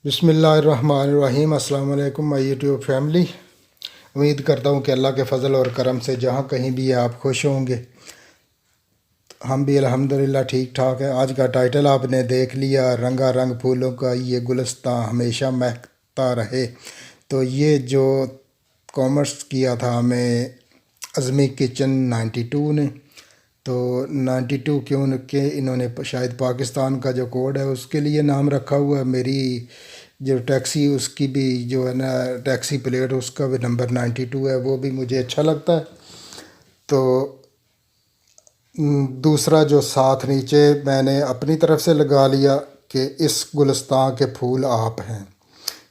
بسم اللہ الرحمن الرحیم۔ السلام علیکم مائی یوٹیوب فیملی۔ امید کرتا ہوں کہ اللہ کے فضل اور کرم سے جہاں کہیں بھی آپ خوش ہوں گے۔ ہم بھی الحمدللہ ٹھیک ٹھاک ہیں۔ آج کا ٹائٹل آپ نے دیکھ لیا، رنگا رنگ پھولوں کا یہ گلستان ہمیشہ مہکتا رہے۔ تو یہ جو کامرس کیا تھا ہمیں عظمی کچن 92 نے، تو 92 کیوں کہ انہوں نے شاید پاکستان کا جو کوڈ ہے اس کے لیے نام رکھا ہوا ہے۔ میری جو ٹیکسی اس کی بھی جو ہے نا ٹیکسی پلیٹ اس کا بھی نمبر 92 ہے، وہ بھی مجھے اچھا لگتا ہے۔ تو دوسرا جو ساتھ نیچے میں نے اپنی طرف سے لگا لیا کہ اس گلستان کے پھول آپ ہیں،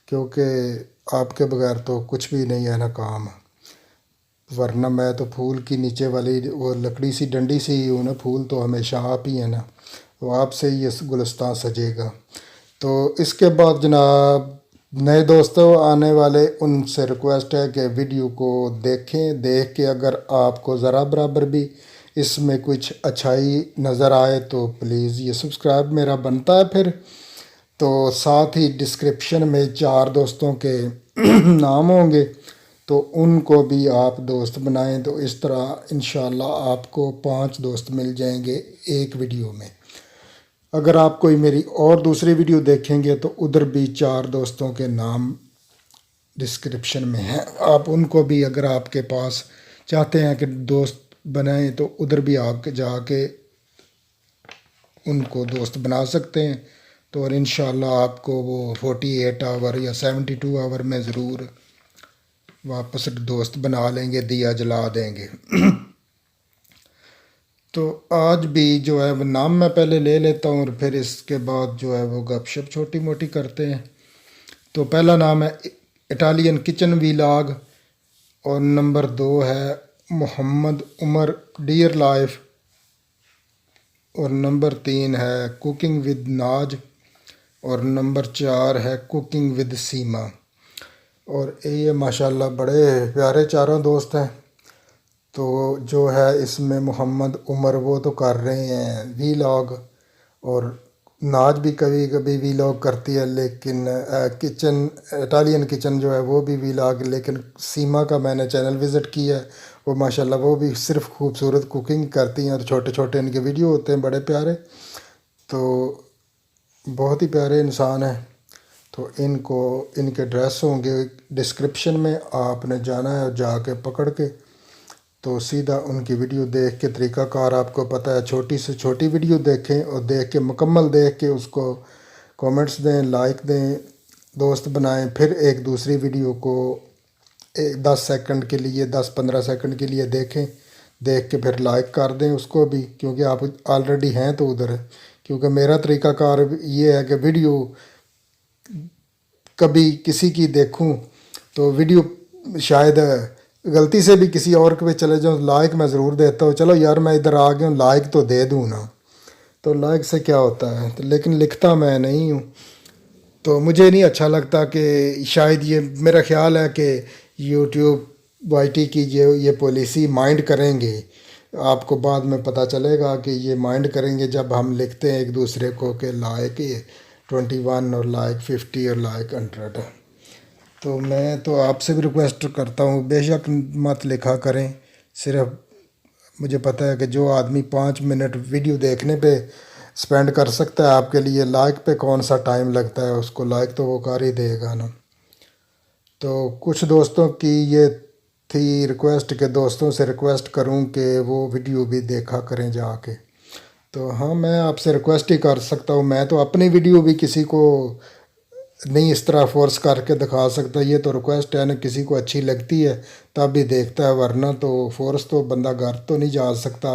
کیونکہ آپ کے بغیر تو کچھ بھی نہیں ہے نا کام، ورنہ میں تو پھول کی نیچے والی وہ لکڑی سی ڈنڈی سی ہی ہوں نا، پھول تو ہمیشہ آپ ہی ہیں نا، تو آپ سے ہی یہ گلستان سجے گا۔ تو اس کے بعد جناب نئے دوستوں آنے والے ان سے ریکویسٹ ہے کہ ویڈیو کو دیکھیں، دیکھ کے اگر آپ کو ذرا برابر بھی اس میں کچھ اچھائی نظر آئے تو پلیز یہ سبسکرائب میرا بنتا ہے پھر۔ تو ساتھ ہی ڈسکرپشن میں 4 دوستوں کے نام ہوں گے، تو ان کو بھی آپ دوست بنائیں، تو اس طرح انشاءاللہ آپ کو 5 دوست مل جائیں گے ایک ویڈیو میں۔ اگر آپ کوئی میری اور دوسری ویڈیو دیکھیں گے تو ادھر بھی 4 دوستوں کے نام ڈسکرپشن میں ہیں، آپ ان کو بھی اگر آپ کے پاس چاہتے ہیں کہ دوست بنائیں تو ادھر بھی آپ جا کے ان کو دوست بنا سکتے ہیں۔ تو اور انشاءاللہ آپ کو وہ 48 آور یا 72 آور میں ضرور واپس دوست بنا لیں گے، دیا جلا دیں گے۔ تو آج بھی جو ہے وہ نام میں پہلے لے لیتا ہوں اور پھر اس کے بعد جو ہے وہ گپ شپ چھوٹی موٹی کرتے ہیں۔ تو پہلا نام ہے اٹالین کچن ویلاگ، اور نمبر 2 ہے محمد عمر ڈیئر لائف، اور نمبر 3 ہے کوکنگ ود ناج، اور نمبر 4 ہے کوکنگ ود سیما۔ اور یہ ماشاءاللہ بڑے پیارے چاروں دوست ہیں۔ تو جو ہے اس میں محمد عمر وہ تو کر رہے ہیں وی لاگ، اور ناج بھی کبھی کبھی وی لاگ کرتی ہے، لیکن کچن اٹالین کچن جو ہے وہ بھی وی لاگ، لیکن سیما کا میں نے چینل وزٹ کیا ہے، وہ ماشاءاللہ وہ بھی صرف خوبصورت کوکنگ کرتی ہیں، اور چھوٹے چھوٹے ان کے ویڈیو ہوتے ہیں بڑے پیارے، تو بہت ہی پیارے انسان ہیں۔ تو ان کو ان کے ایڈریس ہوں گے ڈسکرپشن میں، آپ نے جانا ہے اور جا کے پکڑ کے تو سیدھا ان کی ویڈیو دیکھ کے طریقہ کار آپ کو پتہ ہے، چھوٹی سے چھوٹی ویڈیو دیکھیں اور دیکھ کے مکمل دیکھ کے اس کو کومنٹس دیں، لائک دیں، دوست بنائیں، پھر ایک دوسری ویڈیو کو 10 سیکنڈ کے لیے 10-15 سیکنڈ کے لیے دیکھیں، دیکھ کے پھر لائک کر دیں اس کو بھی، کیونکہ آپ آلریڈی ہیں تو ادھر ہے۔ کیونکہ میرا طریقہ کار یہ ہے کہ ویڈیو کبھی کسی کی دیکھوں تو ویڈیو شاید غلطی سے بھی کسی اور کے پہ چلے جاؤں، لائک میں ضرور دیتا ہوں، چلو یار میں ادھر آ گیا ہوں لائک تو دے دوں نا، تو لائک سے کیا ہوتا ہے، لیکن لکھتا میں نہیں ہوں، تو مجھے نہیں اچھا لگتا کہ شاید یہ میرا خیال ہے کہ یوٹیوب وائی ٹی کی یہ پالیسی مائنڈ کریں گے، آپ کو بعد میں پتہ چلے گا کہ یہ مائنڈ کریں گے جب ہم لکھتے ہیں ایک دوسرے کو کہ لائک 21 اور لائک 50 اور لائک 100۔ تو میں تو آپ سے بھی ریکویسٹ کرتا ہوں بے شک مت لکھا کریں، صرف مجھے پتہ ہے کہ جو آدمی 5 منٹ ویڈیو دیکھنے پہ سپینڈ کر سکتا ہے آپ کے لیے، لائک پہ کون سا ٹائم لگتا ہے، اس کو لائک تو وہ کر ہی دے گا نا۔ تو کچھ دوستوں کی یہ تھی ریکویسٹ کہ دوستوں سے ریکویسٹ کروں کہ وہ ویڈیو بھی دیکھا کریں جا کے، تو ہاں میں آپ سے ریکویسٹ ہی کر سکتا ہوں، میں تو اپنی ویڈیو بھی کسی کو نہیں اس طرح فورس کر کے دکھا سکتا، یہ تو ریکویسٹ ہے نا، کسی کو اچھی لگتی ہے تب بھی دیکھتا ہے، ورنہ تو فورس تو بندہ گھر تو نہیں جا سکتا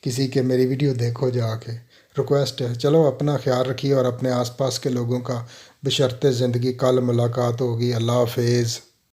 کسی کے میری ویڈیو دیکھو جا کے، ریکویسٹ ہے۔ چلو اپنا خیال رکھیے اور اپنے آس پاس کے لوگوں کا، بشرطِ زندگی کل ملاقات ہوگی۔ اللہ حافظ۔